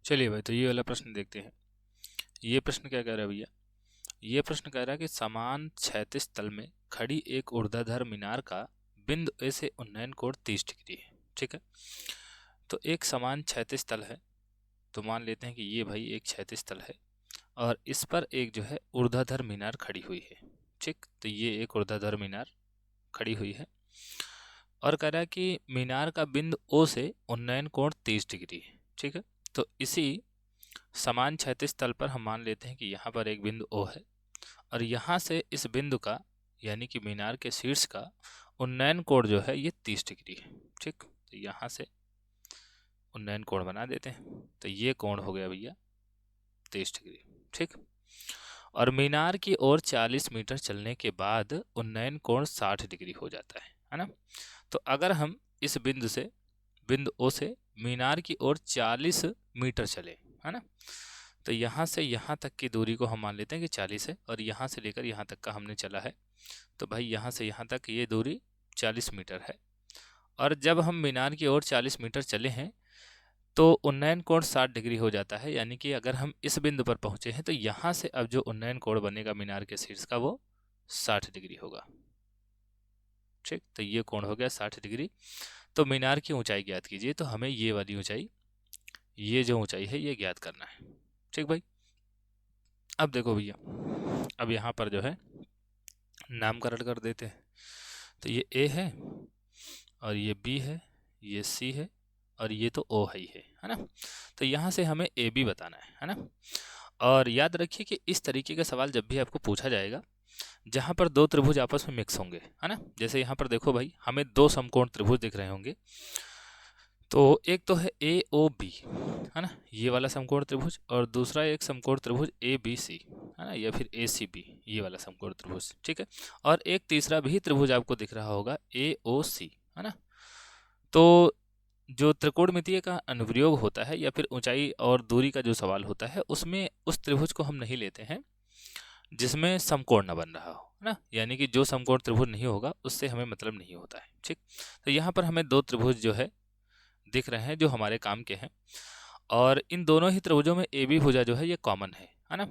चलिए भाई, तो ये वाला प्रश्न देखते हैं। ये प्रश्न क्या कह रहा है भैया? ये प्रश्न कह रहा है कि समान क्षैतिज तल में खड़ी एक ऊर्ध्वाधर मीनार का बिंदु ए से उन्नयन कोण 30 डिग्री है। ठीक है, तो एक समान क्षैतिज तल है, तो मान लेते हैं कि ये भाई एक क्षैतिज तल है और इस पर एक जो है ऊर्ध्वाधर मीनार खड़ी हुई है। ठीक, तो ये एक ऊर्ध्वाधर मीनार खड़ी हुई है और कह रहा है कि मीनार का बिंदु ओ से उन्नयन कोण 30 डिग्री है। ठीक है, तो इसी समान क्षैतिज तल पर हम मान लेते हैं कि यहाँ पर एक बिंदु ओ है और यहाँ से इस बिंदु का यानी कि मीनार के शीर्ष का उन्नयन कोण जो है ये 30 डिग्री है। ठीक, तो यहाँ से उन्नयन कोण बना देते हैं, तो ये कोण हो गया भैया 30 डिग्री। ठीक, और मीनार की ओर 40 मीटर चलने के बाद उन्नयन कोण 60 डिग्री हो जाता है ना। तो अगर हम इस बिंदु ओ से मीनार की ओर 40 मीटर चले, है ना, तो यहाँ से यहाँ तक की दूरी को हम मान लेते हैं कि 40 है और यहाँ से लेकर यहाँ तक का हमने चला है, तो भाई यहाँ से यहाँ तक ये दूरी 40 मीटर है। और जब हम मीनार की ओर 40 मीटर चले हैं तो उन्नयन कोण 60 डिग्री हो जाता है, यानी कि अगर हम इस बिंदु पर पहुंचे हैं तो यहाँ से अब जो उन्नयन कोण बनेगा मीनार के शीर्ष का वो 60 डिग्री होगा। ठीक, तो ये कोण हो गया 60 डिग्री। तो मीनार की ऊंचाई ज्ञात कीजिए, तो हमें ये वाली ऊंचाई, ये जो ऊंचाई है ये ज्ञात करना है। ठीक भाई, अब देखो भैया, अब यहाँ पर जो है नामकरण कर देते हैं, तो ये ए है और ये बी है, ये सी है और ये तो ओ है ना। तो यहाँ से हमें ए बी बताना है ना। और याद रखिए कि इस तरीके का सवाल जब भी आपको पूछा जाएगा जहाँ पर दो त्रिभुज आपस में मिक्स होंगे, है ना, जैसे यहाँ पर देखो भाई हमें दो समकोण त्रिभुज दिख रहे होंगे, तो एक तो है ए ओ बी, है ना, ये वाला समकोण त्रिभुज, और दूसरा एक समकोण त्रिभुज ए बी सी, है ना, या फिर ए सी बी, ये वाला समकोण त्रिभुज। ठीक है, और एक तीसरा भी त्रिभुज आपको दिख रहा होगा ए ओ सी, है ना। तो जो त्रिकोणमितीय का अनुप्रयोग होता है या फिर ऊंचाई और दूरी का जो सवाल होता है उसमें उस त्रिभुज को हम नहीं लेते हैं जिसमें समकोण न बन रहा हो, है ना, यानी कि जो समकोण त्रिभुज नहीं होगा उससे हमें मतलब नहीं होता है। ठीक, तो यहाँ पर हमें दो त्रिभुज जो है दिख रहे हैं जो हमारे काम के हैं, और इन दोनों ही त्रिभुजों में ए बी भुजा जो है ये कॉमन है ना,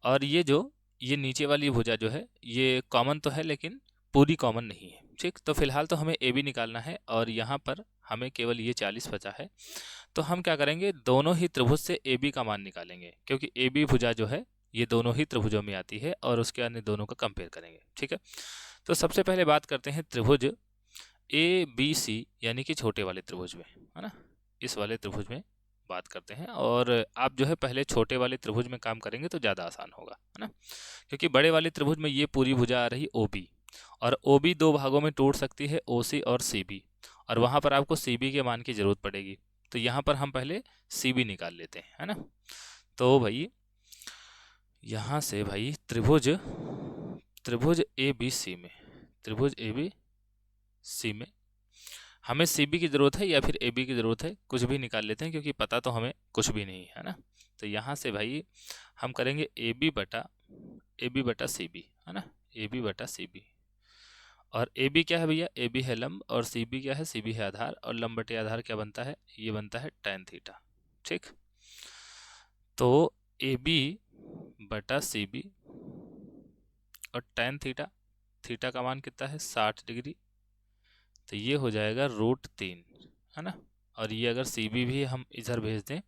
और ये नीचे वाली भुजा जो है ये कॉमन तो है लेकिन पूरी कॉमन नहीं है। ठीक, तो फिलहाल तो हमें ए बी निकालना है और यहाँ पर हमें केवल ये 40 बचा है, तो हम क्या करेंगे, दोनों ही त्रिभुज से ए बी का मान निकालेंगे, क्योंकि ए बी भुजा जो है ये दोनों ही त्रिभुजों में आती है और उसके अन्य दोनों का कंपेयर करेंगे। ठीक है, तो सबसे पहले बात करते हैं त्रिभुज ए बी सी यानी कि छोटे वाले त्रिभुज में, है ना, इस वाले त्रिभुज में बात करते हैं। और आप जो है पहले छोटे वाले त्रिभुज में काम करेंगे तो ज़्यादा आसान होगा, है ना, क्योंकि बड़े वाले त्रिभुज में ये पूरी भुजा आ रही ओ बी, और ओ बी दो भागों में टूट सकती है ओ सी और सी बी, और वहाँ पर आपको सी बी के मान की ज़रूरत पड़ेगी, तो यहाँ पर हम पहले सी बी निकाल लेते हैं, है ना। तो भाई यहाँ से भाई त्रिभुज त्रिभुज ए बी सी में, त्रिभुज ए बी सी में हमें सी बी की ज़रूरत है या फिर ए बी की ज़रूरत है, कुछ भी निकाल लेते हैं क्योंकि पता तो हमें कुछ भी नहीं है ना। तो यहाँ से भाई हम करेंगे ए बी बटा सी बी, है ना, ए बी बटा सी बी, और ए बी क्या है भैया, ए बी है लंब, और सी बी क्या है, सी बी है आधार, और लंब बटे आधार क्या बनता है, ये बनता है tan थीटा। ठीक, तो ए बी बटा सी बी और tan थीटा, थीटा का मान कितना है 60 डिग्री, तो ये हो जाएगा √3, है ना, और ये अगर सी बी भी हम इधर भेज दें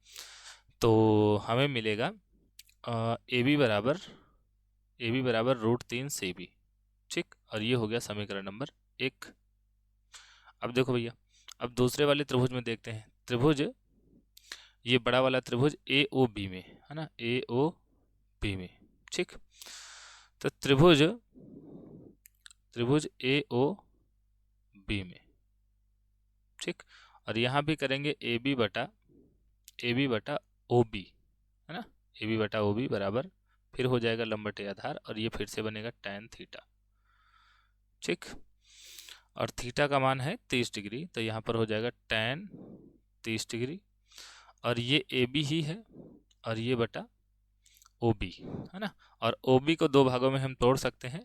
तो हमें मिलेगा ए बी बराबर √3 सी बी। ठीक, और ये हो गया समीकरण नंबर 1। अब देखो भैया, अब दूसरे वाले त्रिभुज में देखते हैं, त्रिभुज ये बड़ा वाला त्रिभुज ए ओ बी में, है ना, ए ओ बी में। ठीक, तो त्रिभुज ए ओ बी में, ठीक, और यहाँ भी करेंगे ए बी बटा ओ बी, है ना, ए बी बटा ओ बी बराबर फिर हो जाएगा लंब बटे आधार, और ये फिर से बनेगा tan थीटा। ठीक, और थीटा का मान है 30 डिग्री, तो यहाँ पर हो जाएगा tan 30 डिग्री, और ये ए बी ही है और ये बटा ओ बी, है ना, और ओ बी को दो भागों में हम तोड़ सकते हैं,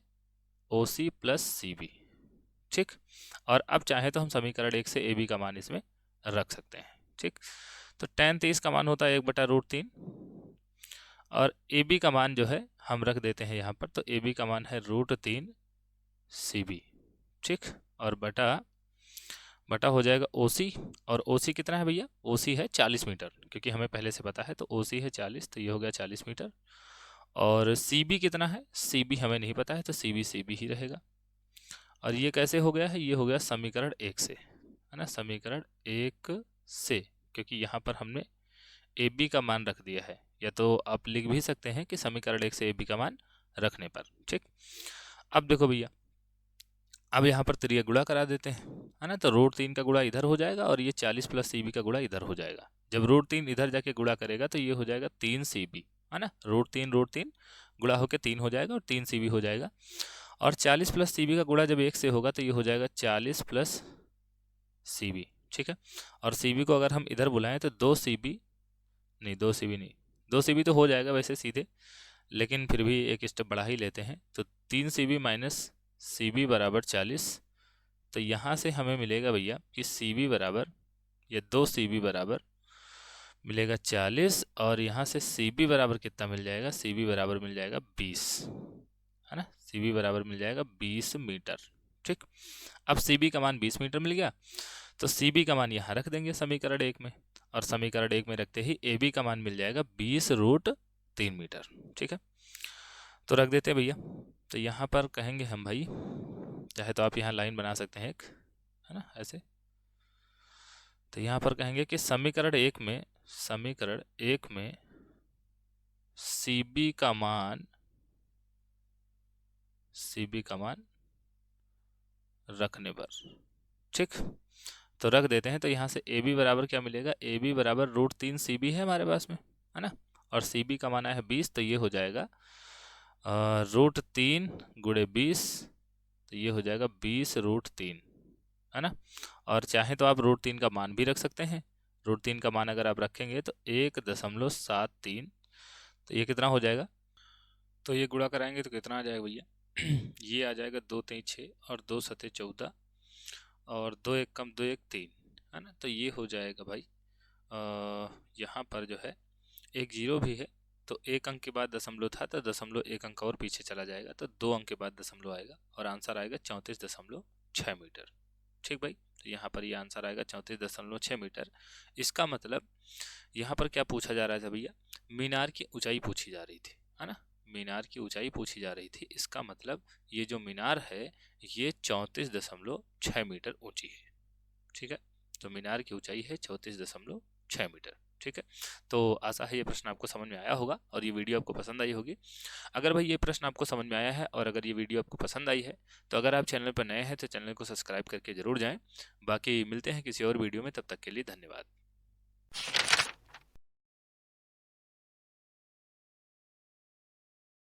ओ सी प्लस सी बी। ठीक, और अब चाहे तो हम समीकरण 1 से ए बी का मान इसमें रख सकते हैं। ठीक, तो tan 23 का मान होता है 1/√3 और ए बी का मान जो है हम रख देते हैं यहाँ पर, तो ए बी का मान है √3 CB, ठीक। और बटा हो जाएगा OC, और OC कितना है भैया? OC है 40 मीटर, क्योंकि हमें पहले से पता है, तो OC है 40, तो ये हो गया 40 मीटर। और CB कितना है? CB हमें नहीं पता है, तो CB ही रहेगा। और ये कैसे हो गया है? ये हो गया समीकरण 1 से, है ना, समीकरण 1 से, क्योंकि यहाँ पर हमने AB का मान रख दिया है, या तो आप लिख भी सकते हैं कि समीकरण 1 से AB का मान रखने पर, ठीक। अब देखो भैया, अब यहाँ पर त्रिया गुणा करा देते हैं, है ना, तो √3 का गुणा इधर हो जाएगा और ये 40 + CB का गुणा इधर हो जाएगा। जब √3 इधर जाके गुणा करेगा तो ये हो जाएगा 3 CB, है ना, √3 गुणा होके 3 हो जाएगा और 3 CB हो जाएगा। और 40 + CB का गुणा जब 1 से होगा तो ये हो जाएगा 40 + CB, ठीक है। और CB को अगर हम इधर बुलाएं तो 2 CB नहीं, 2 CB नहीं, 2 CB तो हो जाएगा वैसे सीधे, लेकिन फिर भी एक स्टेप बढ़ा ही लेते हैं, तो 3 CB - CB = 40। तो यहाँ से हमें मिलेगा भैया कि CB बराबर, ये 2 CB बराबर मिलेगा 40, और यहाँ से CB बराबर कितना मिल जाएगा? CB बराबर मिल जाएगा 20, है ना, CB बराबर मिल जाएगा 20 मीटर, ठीक। अब CB का मान 20 मीटर मिल गया, तो CB का मान यहाँ रख देंगे समीकरण 1 में, और समीकरण 1 में रखते ही AB का मान मिल जाएगा 20√3 मीटर, ठीक है। तो रख देते हैं भैया, तो यहाँ पर कहेंगे हम भाई, चाहे तो आप यहाँ लाइन बना सकते हैं एक, है ना, ऐसे। तो यहाँ पर कहेंगे कि समीकरण 1 में CB का मान रखने पर, ठीक। तो रख देते हैं, तो यहाँ से AB बराबर क्या मिलेगा? AB बराबर √3 CB है हमारे पास में, है ना, और CB का मान है 20, तो ये हो जाएगा √3 × 20, तो ये हो जाएगा 20√3, है ना। और चाहे तो आप √3 का मान भी रख सकते हैं, √3 का मान अगर आप रखेंगे तो 1.73, तो ये कितना हो जाएगा? तो ये गुणा कराएंगे तो कितना आ जाएगा भैया? ये आ जाएगा 2 3 6 और 2 7 14 और 2 1 कम 2 1 3, है ना। तो ये हो जाएगा भाई, यहाँ पर जो है एक जीरो भी है, तो एक अंक के बाद दशमलव था, तो दशमलव एक अंक और पीछे चला जाएगा, तो 2 अंक के बाद दशमलव आएगा और आंसर आएगा 34.6 मीटर, ठीक भाई। तो यहाँ पर ये आंसर आएगा 34.6 मीटर। इसका मतलब यहाँ पर क्या पूछा जा रहा था भैया? मीनार की ऊंचाई पूछी जा रही थी, है ना, मीनार की ऊंचाई पूछी जा रही थी। इसका मतलब ये जो मीनार है ये 34.6 मीटर ऊंची है, ठीक है। तो मीनार की ऊंचाई है 34.6 मीटर, ठीक है। तो आशा है ये प्रश्न आपको समझ में आया होगा और ये वीडियो आपको पसंद आई होगी। अगर भाई ये प्रश्न आपको समझ में आया है और अगर ये वीडियो आपको पसंद आई है, तो अगर आप चैनल पर नए हैं तो चैनल को सब्सक्राइब करके ज़रूर जाएं। बाकी मिलते हैं किसी और वीडियो में, तब तक के लिए धन्यवाद।